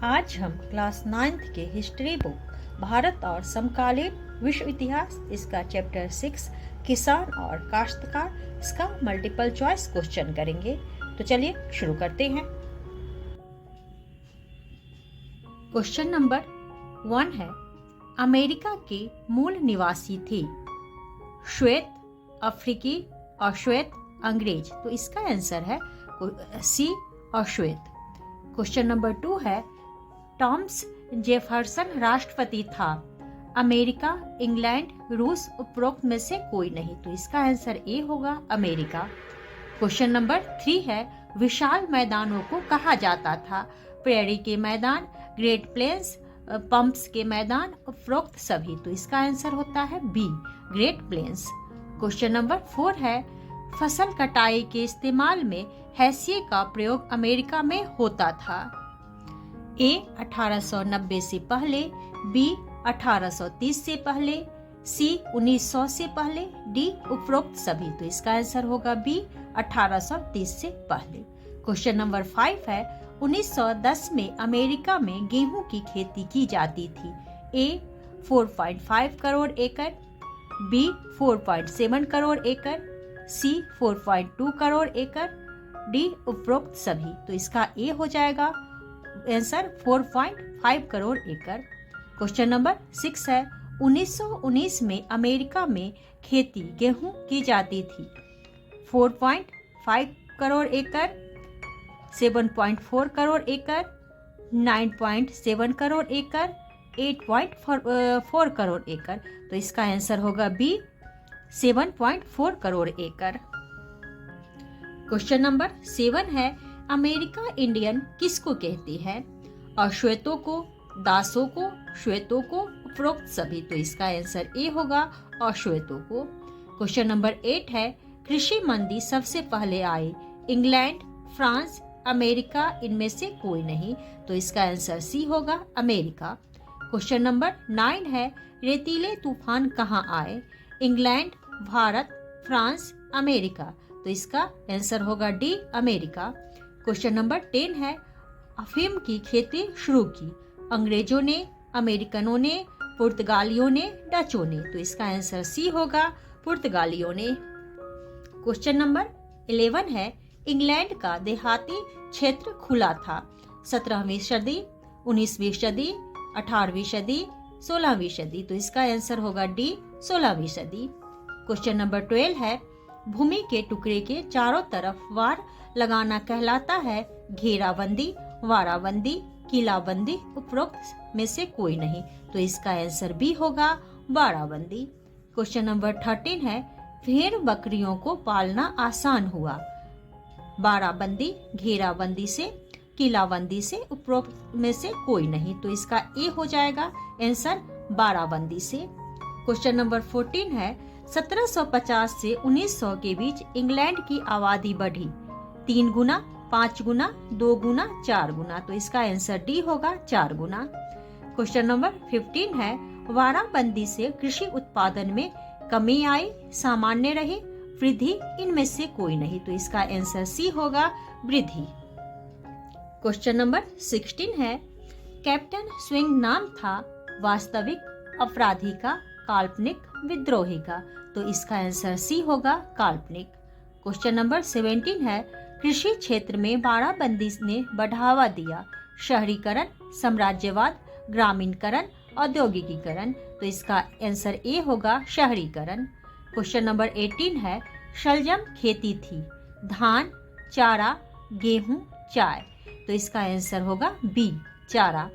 आज हम class 9th के हिस्ट्री बुक भारत और समकालीन विश्व इतिहास इसका चैप्टर 6 किसान और काश्तकार इसका मल्टीपल चॉइस क्वेश्चन करेंगे। तो चलिए शुरू करते हैं। क्वेश्चन नंबर 1 है, अमेरिका के मूल निवासी थे श्वेत अफ्रीकी और श्वेत अंग्रेज। तो इसका आंसर है सी और श्वेत। क्वेश्चन नंबर 2 है, टॉमस जेफरसन राष्ट्रपति था अमेरिका, इंग्लैंड, रूस, उपरोक्त में से कोई नहीं। तो इसका आंसर ए होगा अमेरिका। क्वेश्चन नंबर 3 है, विशाल मैदानों को कहा जाता था प्रेरी के मैदान, ग्रेट प्लेन्स, पंप्स के मैदान, उपरोक्त सभी। तो इसका आंसर होता है B great plains. Question number 4 है, फसल कटाई के इस्तेमाल में हैसिए का प्रयोग अमेरिका में होता था ए 1890 से पहले, बी 1830 से पहले, सी 1900 से पहले, डी उपरोक्त सभी। तो इसका आंसर होगा बी 1830 से पहले। क्वेश्चन नंबर 5 है, 1910 में अमेरिका में गेहूं की खेती की जाती थी ए 4.5 करोड़ एकड़, बी 4.7 करोड़ एकड़, सी 4.2 करोड़ एकड़, डी उपरोक्त सभी। तो इसका ए हो जाएगा आंसर 4.5 करोड़ एकड़। क्वेश्चन नंबर 6 है, 1919 में अमेरिका में खेती गेहूं की जाती थी 4.5 करोड़ एकड़, 7.4 करोड़ एकड़, 9.7 करोड़ एकड़, 8.4 करोड़ एकड़। तो इसका आंसर होगा बी 7.4 करोड़ एकड़। क्वेश्चन नंबर 7 है, अमेरिका इंडियन किसको कहते हैं? अश्वेतों को, दासों को, श्वेतों को, उपरोक्त सभी। तो इसका आंसर ए होगा अश्वेतों को। क्वेश्चन नंबर 8 है, कृषि मंदी सबसे पहले आए इंग्लैंड, फ्रांस, अमेरिका, इनमें से कोई नहीं। तो इसका आंसर सी होगा अमेरिका। क्वेश्चन नंबर 9 है, रेतीले तूफान कहाँ आए? England, Bharat, France, America. तो इसका आंसर होगा डी अमेरिका। क्वेश्चन नंबर 10 है, अफीम की खेती शुरू की अंग्रेजों ने, अमेरिकनों ने, पुर्तगालियों ने, डचों ने। तो इसका आंसर सी होगा पुर्तगालियों ने। क्वेश्चन नंबर 11 है, इंग्लैंड का देहाती क्षेत्र खुला था 17वीं सदी, 19वीं सदी, 18वीं सदी, 16वीं सदी। तो इसका आंसर होगा डी 16वीं सदी। क्वेश्चन नंबर 12 है, भूमि के टुकड़े के चारों तरफ वार लगाना कहलाता है घेराबंदी, वाराबंदी, किलाबंदी, उपरोक्त में से कोई नहीं। तो इसका आंसर बी होगा वाराबंदी। क्वेश्चन नंबर 13 है, भेड़ बकरियों को पालना आसान हुआ बाराबंदी, घेराबंदी से, किलाबंदी से, उपरोक्त में से कोई नहीं। तो इसका ए हो जाएगा आंसर बाराबंदी से। क्वेश्चन नंबर 14 है, 1750 से 1900 के बीच इंग्लैंड की आबादी बढ़ी 3 गुना, 5 गुना, 2 गुना, 4 गुना। तो इसका आंसर डी होगा 4 गुना। क्वेश्चन नंबर 15 है, वाराबंदी से कृषि उत्पादन में कमी आई, सामान्य रहे, वृद्धि, इनमें से कोई नहीं। तो इसका आंसर सी होगा वृद्धि। क्वेश्चन नंबर 16 है, कैप्टन स्विंग नाम था वास्तविक अपराधी का, काल्पनिक विद्रोही का। तो इसका आंसर सी होगा काल्पनिक। क्वेश्चन नंबर 17 है, कृषि क्षेत्र में बाड़ाबंदी ने बढ़ावा दिया शहरीकरण, साम्राज्यवाद, ग्रामीणकरण, औद्योगिकीकरण। तो इसका आंसर ए होगा शहरीकरण। क्वेश्चन नंबर 18 है, शलजम खेती थी धान, चारा, गेहूं, चाय। तो इसका आंसर होगा बी चारा।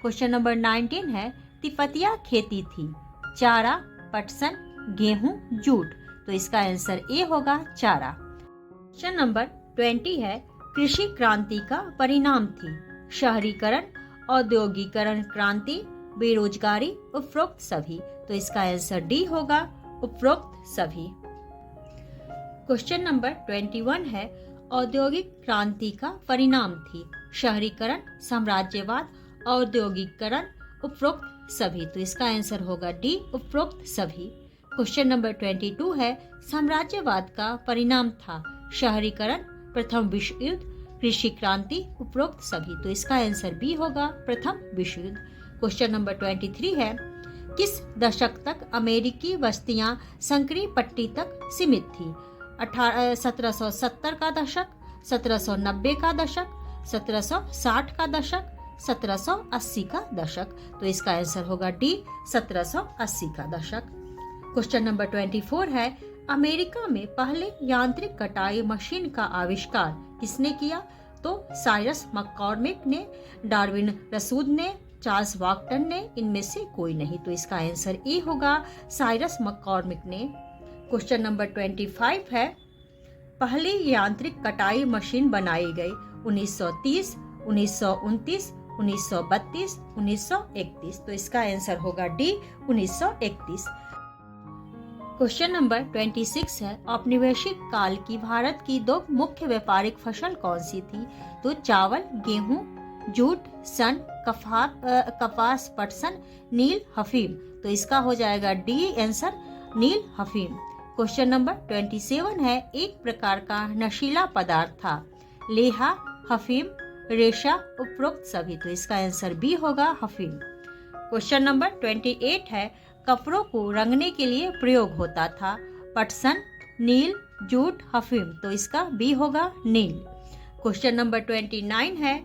क्वेश्चन नंबर 19 है, तिपतिया खेती थी चारा, पटसन, गेहूं, जूट। तो इसका आंसर ए होगा चारा। क्वेश्चन नंबर 20 है, कृषि क्रांति का परिणाम थी शहरीकरण, औद्योगिकरण क्रांति, बेरोजगारी, उपरोक्त सभी। तो इसका आंसर डी होगा उपरोक्त सभी। क्वेश्चन नंबर 21 है, औद्योगिक क्रांति का परिणाम थी शहरीकरण, साम्राज्यवाद, औद्योगिकरण, उपरोक्त सभी। तो इसका आंसर होगा डी उपरोक्त सभी। क्वेश्चन नंबर 22 है, साम्राज्यवाद का परिणाम था शहरीकरण, प्रथम विश्व युद्ध, कृषि क्रांति, उपरोक्त सभी। तो इसका आंसर बी होगा, प्रथम विश्व युद्ध। क्वेश्चन नंबर 23 है, किस दशक तक अमेरिकी बस्तियां संकरी पट्टी तक सीमित थी? 1770 का दशक, 1790 का दशक, 1760 का दशक, 1780 का दशक। तो इसका आंसर होगा डी, 1780 का दशक। क्वेश्चन नंबर 24 है, अमेरिका में पहले यांत्रिक कटाई मशीन का आविष्कार किसने किया? तो साइरस मककॉर्मिक ने, डार्विन रसूद ने, चार्ल्स वाकटन ने, इनमें से कोई नहीं। तो इसका आंसर ए होगा, साइरस मककॉर्मिक ने। क्वेश्चन नंबर 25 है, पहली यांत्रिक कटाई मशीन बनाई गई 1930, 1929, 1932, 1931। तो इसका आंसर होगा डी, 1931। क्वेश्चन नंबर 26 है, औपनिवेशिक काल की भारत की दो मुख्य व्यापारिक फसल कौन सी थी? तो चावल, गेहूं, जूट, सन, कपास, पटसन, नील, हफीम। तो इसका हो जाएगा डी आंसर, नील, हफीम। क्वेश्चन नंबर 27 है, एक प्रकार का नशीला पदार्थ था, लेहा, हफीम, रेशा, उपरोक्त सभी। तो इसका आंसर बी होगा, हफीम। क्वेश्चन नंबर 28 है, कपड़ों को रंगने के लिए प्रयोग होता था, पटसन, नील, जूट, हफीम। तो इसका बी होगा, नील। क्वेश्चन नंबर 29 है,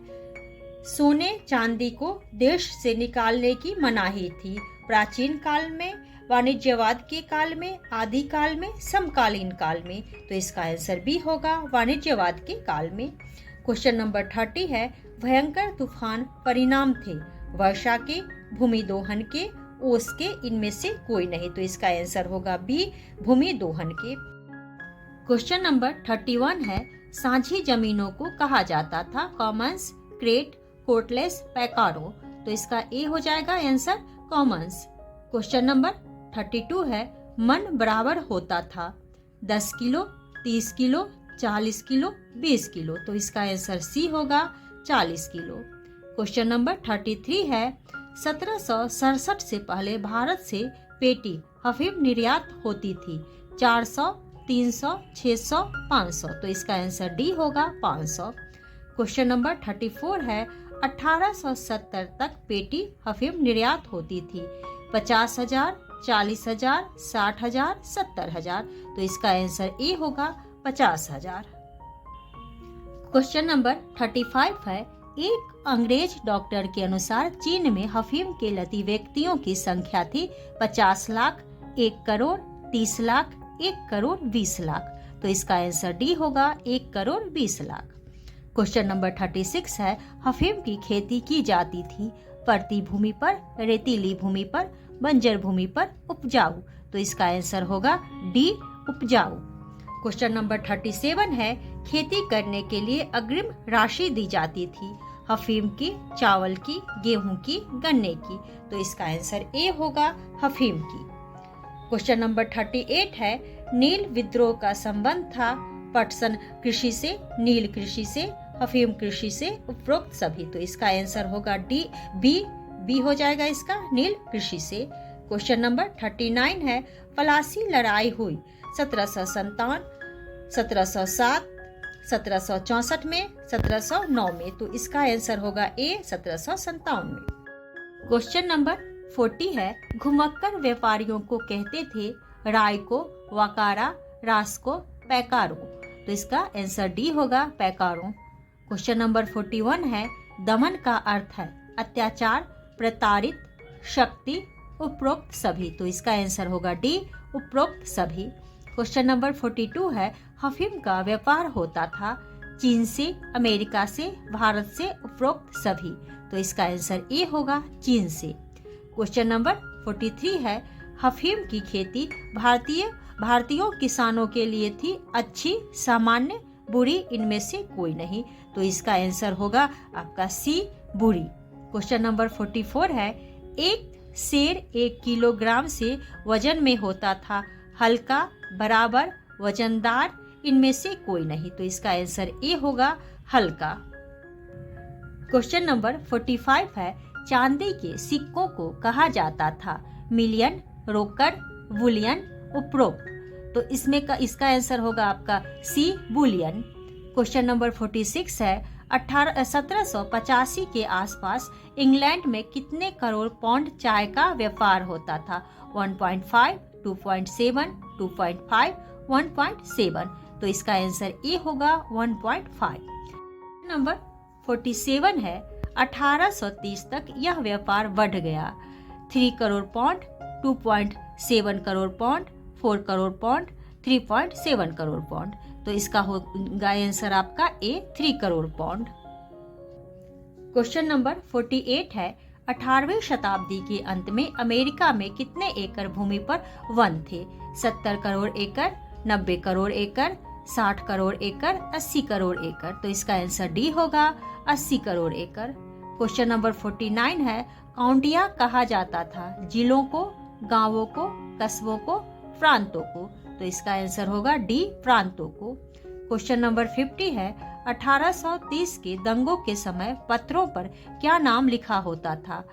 सोने चांदी को देश से निकालने की मनाही थी, प्राचीन काल में, वाणिज्यवाद के काल में, आदि काल में, समकालीन काल में। तो इसका आंसर बी होगा, वाणिज्यवाद के काल में। क्वेश्चन नंबर 30 है, भयंकर तूफान परिणाम थे, वर्षा के, भूमि दोहन के, ओस के, इनमें से कोई नहीं। तो इसका आंसर होगा बी, भूमि दोहन के। क्वेश्चन नंबर 31 है, साझी जमीनों को कहा जाता था, कॉमन्स, क्रेट, कोर्टलेस, पैकारो। तो इसका ए हो जाएगा आंसर, कॉमन्स। क्वेश्चन नंबर 32 है, मन बराबर होता था, 10 किलो, 30 किलो, 40 किलो, 20 किलो। तो इसका आंसर सी होगा, 40 किलो। क्वेश्चन नंबर 33 है, 1767 से पहले भारत से पेटी अफीम निर्यात होती थी, 400, 300, 600, 500। तो इसका आंसर डी होगा, 500। क्वेश्चन नंबर 34 है, 1870 तक पेटी अफीम निर्यात होती थी, 50,000, 40,000, 60,000, 70,000। तो इसका आंसर ए होगा, 50,000। क्वेश्चन नंबर 35 है, एक अंग्रेज डॉक्टर के अनुसार चीन में अफीम के लती व्यक्तियों की संख्या थी 50 लाख, 1 करोड़, 30 लाख, 1 करोड़ 20 लाख। तो इसका आंसर डी होगा, 1 करोड़ 20 लाख। क्वेश्चन नंबर 36 है, अफीम की खेती की जाती थी परती भूमि पर, रेतीली भूमि पर, बंजर भूमि पर, उपजाऊ। तो इसका आंसर होगा डी, उपजाऊ। क्वेश्चन नंबर 37 है, खेती करने के लिए अग्रिम राशि दी जाती थी, अफीम की, चावल की, गेहूं की, गन्ने की। तो इसका आंसर ए होगा, अफीम की। क्वेश्चन नंबर 38 है, नील विद्रोह का संबंध था पटसन कृषि से, नील कृषि से, अफीम कृषि से, उपरोक्त सभी। तो इसका आंसर होगा डी, बी हो जाएगा इसका, नील कृषि से। क्वेश्चन नंबर 39 है, पलासी लड़ाई हुई 1757, 1707, 1764 में, 1709 में। तो इसका आंसर होगा ए, 1757 में। क्वेश्चन नंबर 40 है, घुमक्कर व्यापारियों को कहते थे, राय को, वकारा, रास को, पैकारो। तो इसका आंसर डी होगा, पैकारो। क्वेश्चन नंबर 41 है, दमन का अर्थ है अत्याचार, प्रताड़ित, शक्ति, उपरोक्त सभी। तो इसका आंसर होगा डी, उपरोक्त सभी। क्वेश्चन नंबर 42 है, अफीम का व्यापार होता था चीन से, अमेरिका से, भारत से, उपरोक्त सभी। तो इसका आंसर ए होगा, चीन से। क्वेश्चन नंबर 43 है, अफीम की खेती भारतीयों किसानों के लिए थी अच्छी, सामान्य, बुरी, इनमें से कोई नहीं। तो इसका आंसर होगा आपका सी, बुरी। क्वेश्चन नंबर 44 है, एक सेर 1 किलोग्राम से वजन में होता था, हल्का, बराबर, वजनदार, इनमें से कोई नहीं। तो इसका आंसर ए होगा, हल्का। क्वेश्चन नंबर 45 है, चांदी के सिक्कों को कहा जाता था मिलियन, रोकड़, बुलियन, उपरोक्त। तो इसका आंसर होगा आपका सी, बुलियन। क्वेश्चन नंबर 46 है 1785 के आसपास इंग्लैंड में कितने करोड़ पाउंड चाय का व्यापार होता था? 1.5, 2.7, 2.5, 1.7। तो इसका आंसर ए होगा 1.5। नंबर 47 है 1830 तक यह व्यापार बढ़ गया। 3 crore pound, 2.7 crore pound, 4 crore pound, 3.7 crore pound. तो इसका होगा आंसर आपका ए 3 करोड़ पाउंड। क्वेश्चन नंबर 48 है 18वीं शताब्दी के अंत में अमेरिका में कितने एकड़ भूमि पर वन थे? 70 करोड़ एकड़, 90 करोड़ एकड़, 60 करोड़ एकड़, 80 करोड़ एकड़। तो इसका आंसर डी होगा 80 करोड़ एकड़। क्वेश्चन नंबर 49 है काउंटियां कहा जाता था? जिलों को, गांवों को, कस्बों को, प्रांतों को। तो इसका आंसर होगा डी प्रांतों को। क्वेश्चन नंबर 50 है 1830 के दंगों के समय पत्रों पर क्या नाम लिखा होता था?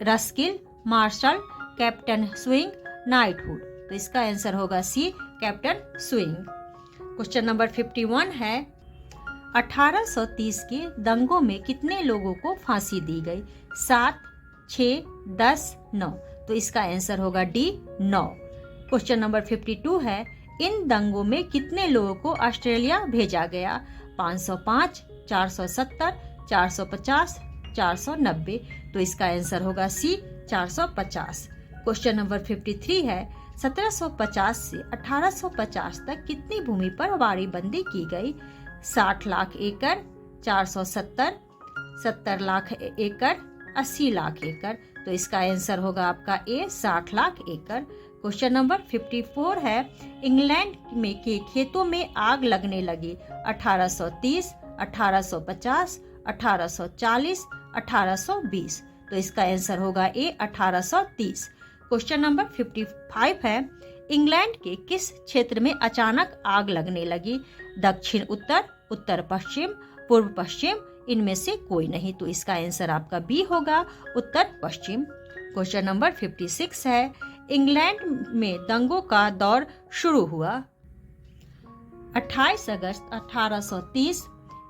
रस्किल, मार्शल, कैप्टन स्विंग, नाइटहुड। तो इसका आंसर होगा सी कैप्टन स्विंग। क्वेश्चन नंबर 51 है 1830 के दंगों में कितने लोगों को फांसी दी गई? 7, 6, 10, 9। तो इसका आंसर होगा डी 9। क्वेश्चन नंबर 52 है इन दंगों में कितने लोगों को ऑस्ट्रेलिया भेजा गया? 505, 470, 450, 490। तो इसका आंसर होगा सी 450। क्वेश्चन नंबर 53 है 1750 से 1850 तक कितनी भूमि पर वारीबंदी की गई? 60 लाख एकड़, 470, 70 लाख एकड़, 80 लाख एकड़। तो इसका आंसर होगा आपका ए 60 लाख एकड़। क्वेश्चन नंबर 54 है इंग्लैंड में के खेतों में आग लगने लगी 1830, 1850, 1840, 1820। तो इसका आंसर होगा ए 1830। क्वेश्चन नंबर 55 है इंग्लैंड के किस क्षेत्र में अचानक आग लगने लगी? दक्षिण उत्तर, उत्तर पश्चिम, पूर्व पश्चिम, इनमें से कोई नहीं। तो इसका आंसर आपका बी होगा उत्तर पश्चिम। क्वेश्चन नंबर 56 है इंग्लैंड में दंगों का दौर शुरू हुआ 28 अगस्त 1830,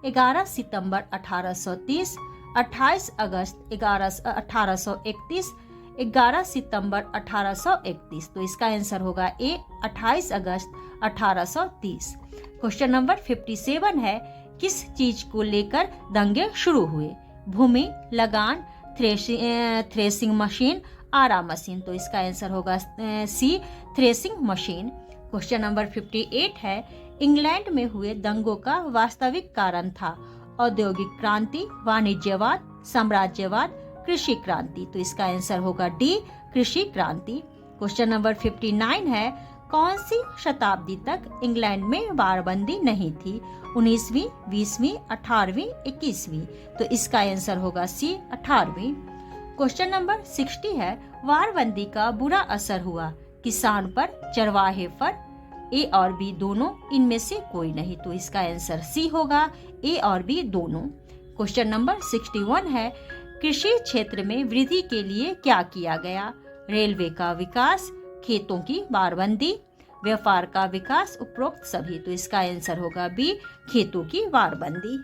11 सितंबर 1830, 28 अगस्त 1831, 11 सितंबर 1831। तो इसका आंसर होगा ए 28 अगस्त 1830। क्वेश्चन नंबर 57 है किस चीज को लेकर दंगे शुरू हुए? भूमि, लगान, थ्रेसिंग मशीन, आरा मशीन। तो इसका आंसर होगा सी थ्रेसिंग मशीन। क्वेश्चन नंबर 58 है इंग्लैंड में हुए दंगों का वास्तविक कारण था? औद्योगिक क्रांति, वाणिज्यवाद, साम्राज्यवाद, कृषि क्रांति। तो इसका आंसर होगा डी कृषि क्रांति। क्वेश्चन नंबर 59 है कौन सी शताब्दी तक इंग्लैंड में वारबंदी नहीं थी? 19वीं, 20वीं, 18वीं, 21वीं। तो इसका आंसर होगा सी 18वीं। क्वेश्चन नंबर 60 है वारबंदी का बुरा असर हुआ किसान पर, चरवाहे पर, ए और बी दोनों, इनमें से कोई नहीं। तो इसका आंसर सी होगा ए और बी दोनों। क्वेश्चन नंबर 61 है कृषि क्षेत्र में वृद्धि के लिए क्या किया गया? रेलवे का विकास, खेतों की वारबंदी, व्यापार का विकास, उपरोक्त सभी। तो इसका आंसर होगा बी खेतों की वारबंदी।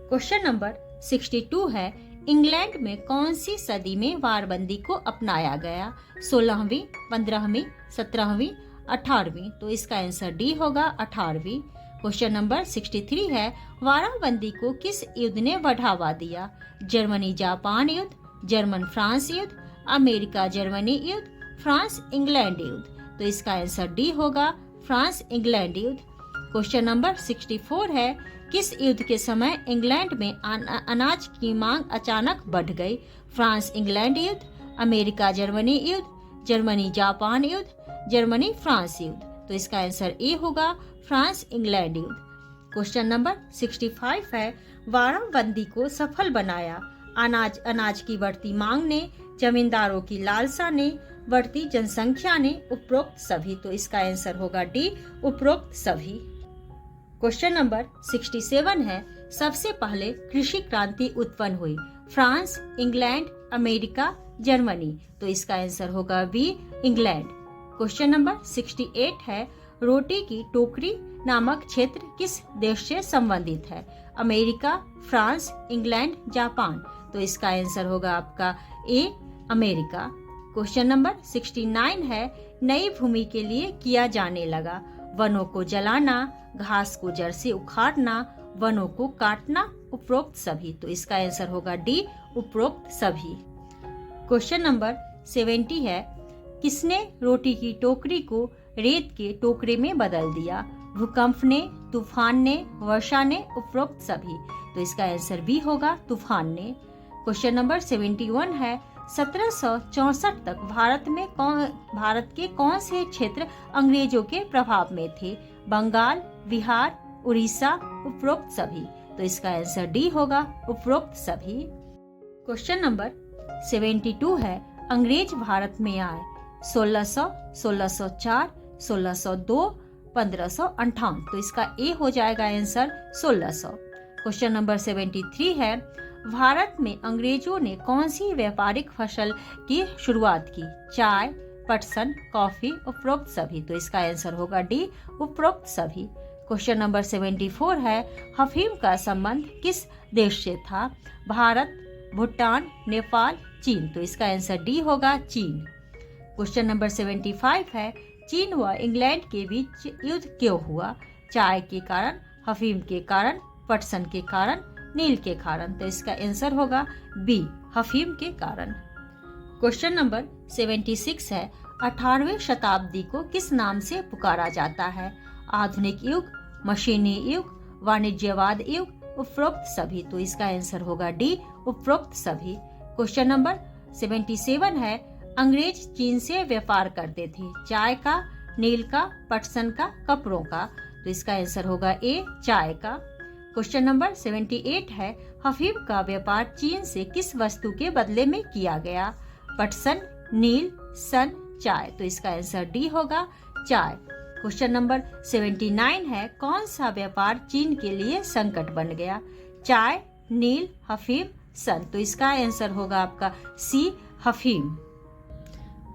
क्वेश्चन नंबर 62 है इंग्लैंड में कौन सी सदी में वारबंदी को अपनाया गया? 16वीं, 15वीं, 17वीं, 18वीं। तो इसका आंसर डी होगा 18वीं। क्वेश्चन नंबर 63 है वारबंदी को किस युद्ध ने बढ़ावा दिया? जर्मनी जापान युद्ध, जर्मन फ्रांस युद्ध, अमेरिका जर्मनी युद्ध, फ्रांस इंग्लैंड युद्ध। तो इसका आंसर डी होगा फ्रांस इंग्लैंड युद्ध। क्वेश्चन नंबर 64 है किस युद्ध के समय इंग्लैंड में अनाज की मांग अचानक बढ़ गई? फ्रांस इंग्लैंड युद्ध, अमेरिका जर्मनी युद्ध, जर्मनी जापान युद्ध, जर्मनी फ्रांस युद्ध। तो इसका आंसर ए होगा फ्रांस इंग्लैंड युद्ध। क्वेश्चन नंबर 65 है वारबंदी को सफल बनाया? अनाज की बढ़ती मांग ने, जमींदारों की लालसा ने, बढ़ती जनसंख्या ने, उपरोक्त सभी। तो इसका आंसर होगा डी उपरोक्त सभी। क्वेश्चन नंबर 67 है सबसे पहले कृषि क्रांति उत्पन्न हुई? France, England, America, Germany. तो इसका आंसर होगा बी इंग्लैंड। क्वेश्चन नंबर 68 है रोटी की टोकरी नामक क्षेत्र किस देश से संबंधित है? America, France, England, Japan. तो इसका आंसर होगा आपका ए, अमेरिका। क्वेश्चन नंबर 69 है, नई भूमि के लिए किया जाने लगा। वनों को जलाना, घास को जड़ से उखाड़ना, वनों को काटना, उपरोक्त सभी। तो इसका आंसर होगा डी, उपरोक्त सभी। क्वेश्चन नंबर 70 है, किसने रोटी की टोकरी को रेत के टोकरे में बदल दिया? भूकंप ने, तूफान ने, वर्षा ने, उपरोक्त सभी। तो इसका आंसर बी होगा, तूफान ने। क्वेश्चन नंबर 71 है, 1764 तक भारत के कौन से क्षेत्र अंग्रेजों के प्रभाव में थे? बंगाल, बिहार, उड़ीसा, उपरोक्त सभी। तो इसका आंसर डी होगा, उपरोक्त सभी। क्वेश्चन नंबर 72 है, अंग्रेज भारत में आए 1600, 1604, 1602, 1558। तो इसका ए हो जाएगा आंसर 1600। क्वेश्चन नंबर 73 है, भारत में अंग्रेजों ने कौन सी व्यापारिक फसल की शुरुआत की? चाय, पटसन, कॉफी, उपरोक्त सभी। तो इसका आंसर होगा डी, उपरोक्त सभी। क्वेश्चन नंबर 74 है, अफीम का संबंध किस देश से था? भारत, भूटान, नेपाल, चीन। तो इसका आंसर डी होगा, चीन। क्वेश्चन नंबर 75 है, चीन व इंग्लैंड के बीच युद्ध क्यों हुआ? चाय के कारण, अफीम के कारण, पटसन के कारण, नील के कारण। तो इसका आंसर होगा बी, अफीम के कारण। क्वेश्चन नंबर 76 है, 18वीं शताब्दी को किस नाम से पुकारा जाता है? आधुनिक युग, मशीनी युग, वाणिज्यवाद युग, उपरोक्त सभी। तो इसका आंसर होगा डी, उपरोक्त सभी। क्वेश्चन नंबर 77 है, अंग्रेज चीन से व्यापार करते थे। चाय का, नील का, पटसन का, कपड़ों का। तो इसका आंसर होगा ए, चाय का। क्वेश्चन नंबर 78 है, अफीम का व्यापार चीन से किस वस्तु के बदले में किया गया? पटसन, नील, सन, चाय। तो इसका आंसर डी होगा, चाय। क्वेश्चन नंबर 79 है, कौन सा व्यापार चीन के लिए संकट बन गया? चाय, नील, अफीम, सन। तो इसका आंसर होगा आपका सी, अफीम।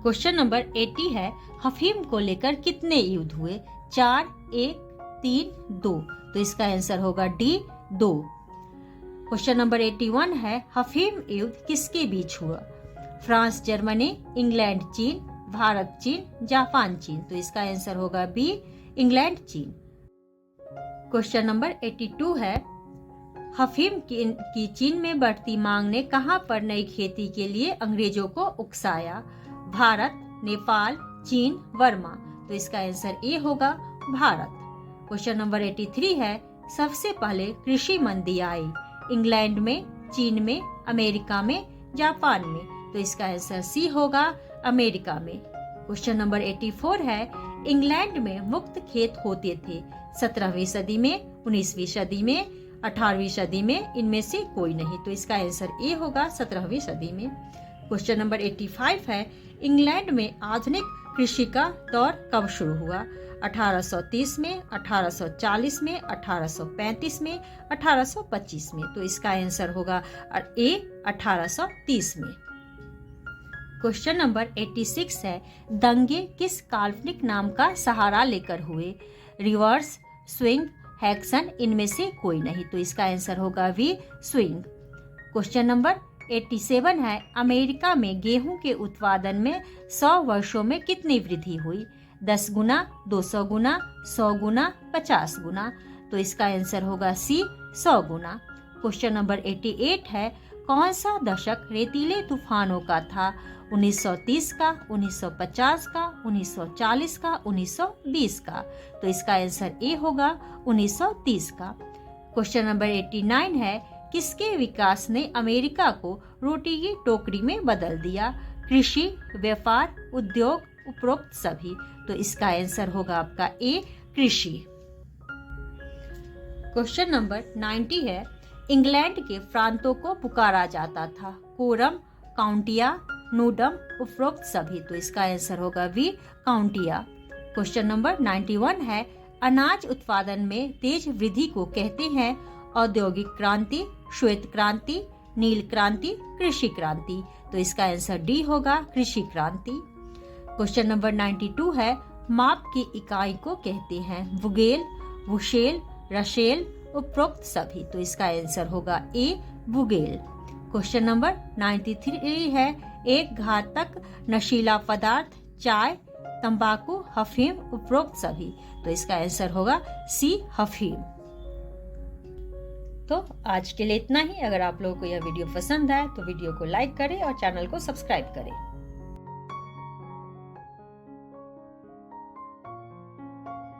क्वेश्चन नंबर 80 है, अफीम को लेकर कितने युद्ध हुए? 4, 1, 3, 2। तो इसका आंसर होगा डी, 2। क्वेश्चन नंबर 81 है, अफीम युद्ध किसके बीच हुआ? फ्रांस, जर्मनी, इंग्लैंड, चीन, भारत, चीन, जापान, चीन। तो इसका आंसर होगा बी, इंग्लैंड, चीन। क्वेश्चन नंबर 82 है, अफीम की चीन में बढ़ती मांग ने कहां पर नई खेती के लिए अंग्रेजों को उकसाया? भारत, नेपाल, चीन, बर्मा। तो इसका आंसर ए होगा, भारत। क्वेश्चन नंबर 83 है, सबसे पहले कृषि मंदी आई? इंग्लैंड में, चीन में, अमेरिका में, जापान में। तो इसका आंसर सी होगा, अमेरिका में। क्वेश्चन नंबर 84 है, इंग्लैंड में मुक्त खेत होते थे 17वीं सदी में, 19वीं सदी में, 18वीं सदी में, इनमें से कोई नहीं। तो इसका आंसर ए होगा, 17वीं सदी में। क्वेश्चन नंबर 85 है, इंग्लैंड में आधुनिक कृषि का दौर कब शुरू हुआ? 1830 में, 1840 में, 1835 में, 1825 में। तो इसका आंसर होगा ए, 1830 में। क्वेश्चन नंबर 86 है, दंगे किस काल्पनिक नाम का सहारा लेकर हुए? रिवर्स, स्विंग, हैक्सन, इनमें से कोई नहीं। तो इसका आंसर होगा वी, स्विंग। क्वेश्चन नंबर 87 है, अमेरिका में गेहूं के उत्पादन में 100 वर्षों में कितनी वृद्धि हुई? 10 गुना, 200 गुना, 100 गुना, 50 गुना। तो इसका आंसर होगा सी, 100 गुना। क्वेश्चन नंबर 88 है, कौन सा दशक रेतीले तूफानों का था? 1930 का, 1950 का, 1940 का, 1920 का। तो इसका आंसर ए होगा, 1930 का। क्वेश्चन नंबर 89 है, किसके विकास ने अमेरिका को रोटी की टोकरी में बदल दिया? कृषि, व्यापार, उद्योग, उपरोक्त सभी। तो इसका आंसर होगा आपका ए, कृषि। क्वेश्चन नंबर 90 है, इंग्लैंड के प्रांतों को पुकारा जाता था? कोरम, काउंटिया, नूडम, उपरोक्त सभी। तो इसका आंसर होगा वी, काउंटिया। क्वेश्चन नंबर 91 है, अनाज उत्पादन में तेज वृद्धि को कहते हैं? औद्योगिक क्रांति, श्वेत क्रांति, नील क्रांति, कृषि क्रांति। तो इसका आंसर डी होगा, कृषि क्रांति। क्वेश्चन नंबर 92 है, माप की इकाई को कहते हैं? वुगेल, वुशेल, रशेल, उपरोक्त सभी। तो इसका आंसर होगा ए, वुगेल। क्वेश्चन नंबर 93 है, एक घातक नशीला पदार्थ चाय, तंबाकू, अफीम, उपरोक्त सभी। तो इसका आंसर होगा सी, अफीम। तो आज के लिए इतना ही। अगर आप लोगों को यह वीडियो पसंद आए तो वीडियो को लाइक करें और चैनल को सब्सक्राइब करें।